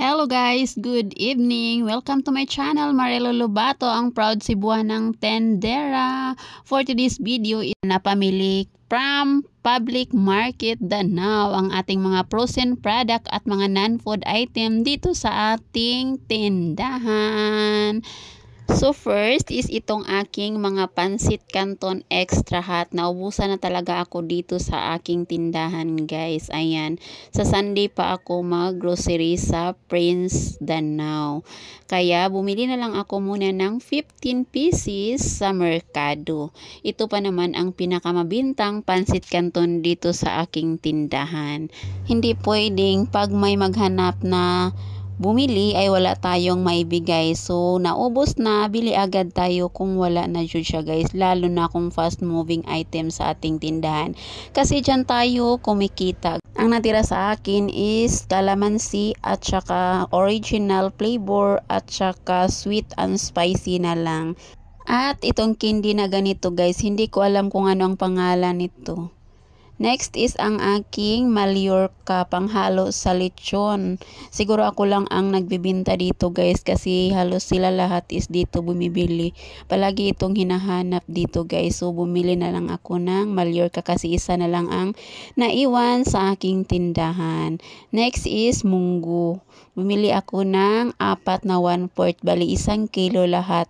Hello guys, good evening. Welcome to my channel, Marelo Lobato, ang proud Cebuanang tendera. For today's video, napamili from Public Market Danao ang ating mga frozen product at mga non-food item dito sa ating tindahan. So first is itong aking mga pansit canton extra hot. Naubusan na talaga ako dito sa aking tindahan guys. Ayan. Sa Sunday pa ako mag-grocery sa Prince Danao. Kaya bumili na lang ako muna ng 15 pieces sa merkado. Ito pa naman ang pinakamabintang pansit canton dito sa aking tindahan. Hindi pwedeng pag may maghanap na bumili ay wala tayong maibigay. So, naubos na, bili agad tayo kung wala na dyan siya guys. Lalo na kung fast moving item sa ating tindahan. Kasi dyan tayo kumikita. Ang natira sa akin is calamansi at saka original flavor at saka sweet and spicy na lang. At itong candy na ganito guys, hindi ko alam kung ano ang pangalan nito. Next is ang aking Mallorca panghalo sa lechon. Siguro ako lang ang nagbibinta dito guys kasi halos sila lahat is dito bumibili. Palagi itong hinahanap dito guys. So bumili na lang ako ng Mallorca kasi isa na lang ang naiwan sa aking tindahan. Next is munggo. Bumili ako ng 4 na 1/4 bali 1 kilo lahat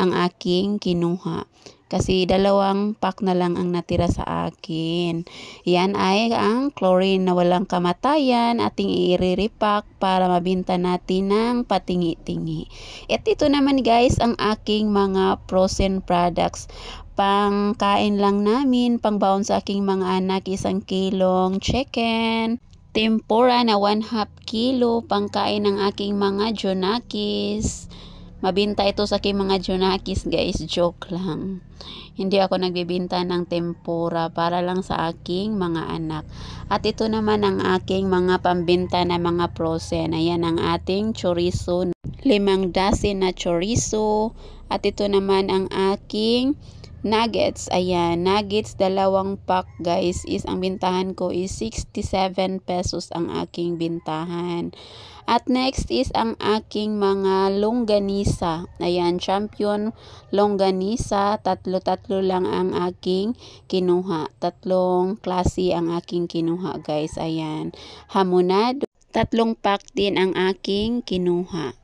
ang aking kinuha. Kasi 2 pack na lang ang natira sa akin. Yan ay ang chlorine na walang kamatayan. Ating i-repack para mabinta natin ng patingi-tingi. At ito naman guys ang aking mga frozen products. Pangkain lang namin, pangbaon sa aking mga anak, 1 kilong chicken. Tempura na 1/2 kilo, pangkain ng aking mga Jonakis. Mabinta ito sa aking mga Jonakis guys, joke lang. Hindi ako nagbibinta ng tempura para lang sa aking mga anak. At ito naman ang aking mga pambinta na mga frozen. Ayan ang ating chorizo, 5 dozen na chorizo. At ito naman ang aking nuggets. Ayan, nuggets 2 pack guys is ang bintahan ko is 67 pesos ang aking bintahan. At next is ang aking mga longganisa. Ayan, champion longganisa. 3 lang ang aking kinuha. 3 klase ang aking kinuha guys. Ayan, hamonado. 3 pack din ang aking kinuha.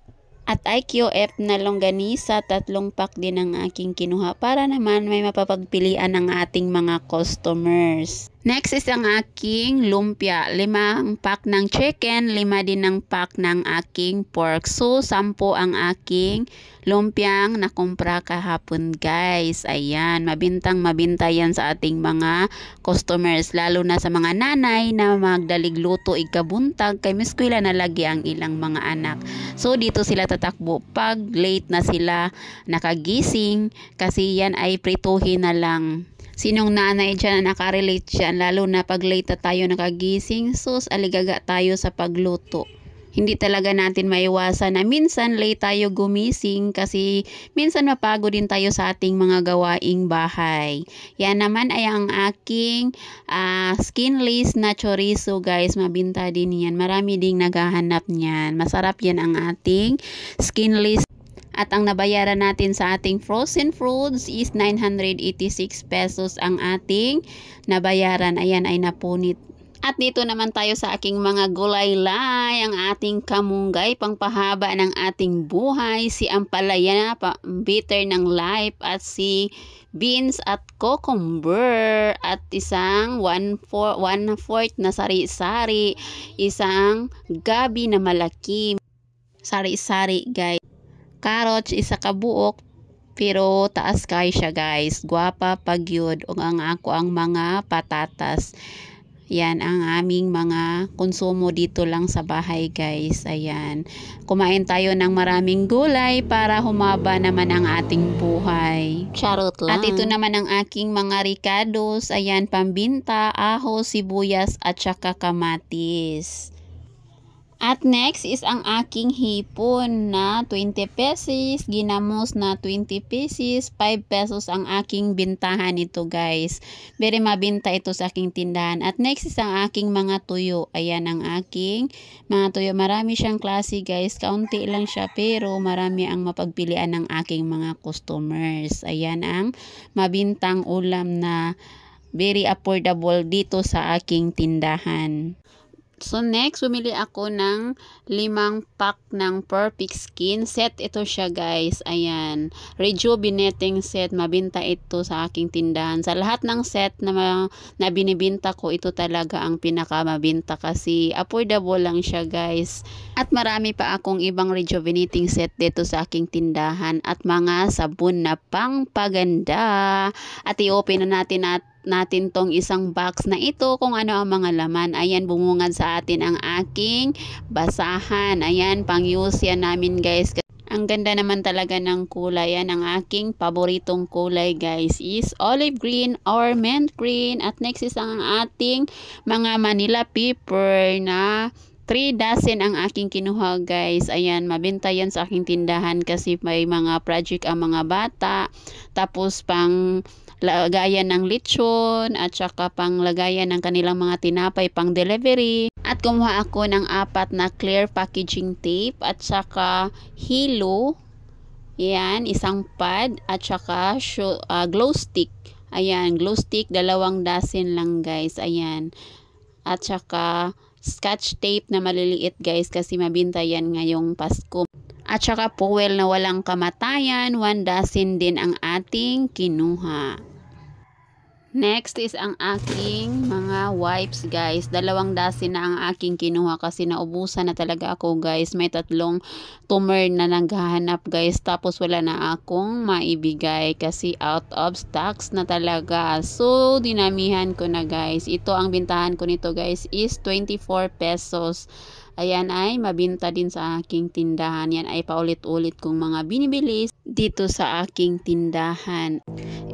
At IQF na longganisa, 3 pack din ang aking kinuha para naman may mapapagpilian ng ating mga customers. Next is ang aking lumpia. 5 pack ng chicken, 5 din ng pack ng aking pork. So, 10 ang aking lumpiang nakumpra kahapon guys. Ayan, mabintang mabinta yan sa ating mga customers. Lalo na sa mga nanay na magdaligluto ikabuntag kay miskwila na lagi ang ilang mga anak. So, dito sila tatakbo pag late na sila nakagising kasi yan ay prituhin na lang. Sinong nanay dyan na nakarelate dyan, lalo na pag late na tayo nakagising, sus, aligaga tayo sa pagluto. Hindi talaga natin maiwasan na minsan late tayo gumising kasi minsan mapagod din tayo sa ating mga gawaing bahay. Yan naman ay ang aking skinless na chorizo guys, mabinta din yan. Marami ding naghahanap niyan. Masarap yan ang ating skinless. At ang nabayaran natin sa ating frozen fruits is 986 pesos ang ating nabayaran. Ayan ay napunit. At dito naman tayo sa aking mga gulay-lay, ang ating kamunggay, pangpahaba ng ating buhay, si ampalaya, bitter ng life, at si beans at cucumber, at isang 1/4 na sari-sari, isang gabi na malaki, sari-sari guys. Carrots, isa ka buok, pero taas kay siya guys. Guwapa pagyud o ang ako ang mga patatas. Yan ang aming mga konsumo dito lang sa bahay guys. Ayan. Kumain tayo ng maraming gulay para humaba naman ang ating buhay. Charot lang. At ito naman ang aking mga ricados. Ayan, pambinta, aho, sibuyas at saka kamatis. At next is ang aking hipon na 20 pesos, ginamos na 20 pesos, 5 pesos ang aking bintahan ito guys. Very mabinta ito sa aking tindahan. At next is ang aking mga tuyo. Ayan ang aking mga tuyo. Marami siyang klase guys. Kaunti lang siya pero marami ang mapagpilian ng aking mga customers. Ayan ang mabintang ulam na very affordable dito sa aking tindahan. So next, bumili ako ng 5 pack ng Perfect Skin. Set ito siya guys. Ayan. Rejuvenating set. Mabinta ito sa aking tindahan. Sa lahat ng set na binibinta ko, ito talaga ang pinakamabinta kasi affordable lang siya guys. At marami pa akong ibang rejuvenating set dito sa aking tindahan. At mga sabon na pangpaganda. At i-open na natin tong isang box na ito kung ano ang mga laman. Ayan, bumungad sa atin ang aking basahan. Ayan, pang-use yan namin guys. Ang ganda naman talaga ng kulay. Yan ang aking paboritong kulay guys is olive green or mint green. At next is ang ating mga Manila pepper na 3 dozen ang aking kinuha guys. Ayan, mabenta yan sa aking tindahan kasi may mga project ang mga bata. Tapos pang lagayan ng lechon at saka pang lagayan ng kanilang mga tinapay pang delivery. At kumuha ako ng 4 na clear packaging tape at saka hilo. Ayan, isang pad at saka glow stick. Ayan, glow stick 2 dozen lang guys. Ayan. At saka scotch tape na maliliit guys kasi mabinta yan ngayong Pasko. At saka fuel na walang kamatayan, 1 dozen din ang ating kinuha. Next is ang aking mga wipes guys. 2 dozen na ang aking kinuha kasi naubusan na talaga ako guys. May 3 tumer na naghahanap guys. Tapos wala na akong maibigay kasi out of stocks na talaga. So dinamihan ko na guys. Ito ang bintahan ko nito guys is 24 pesos. Ayan ay mabinta din sa aking tindahan. Yan ay paulit-ulit kong mga binibili dito sa aking tindahan.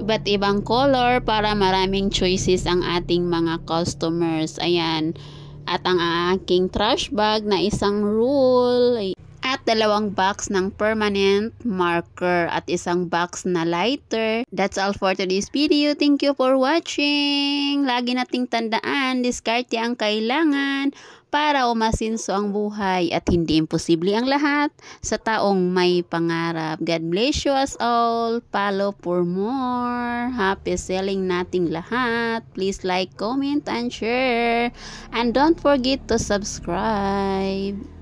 Iba't ibang color para maraming choices ang ating mga customers. Ayan. At ang aking trash bag na isang roll. At 2 box ng permanent marker at isang box na lighter. That's all for today's video. Thank you for watching. Lagi nating tandaan, diskarte ang kailangan para umasinso ang buhay at hindi imposible ang lahat sa taong may pangarap. God bless you us all. Follow for more. Happy selling nating lahat. Please like, comment, and share. And don't forget to subscribe.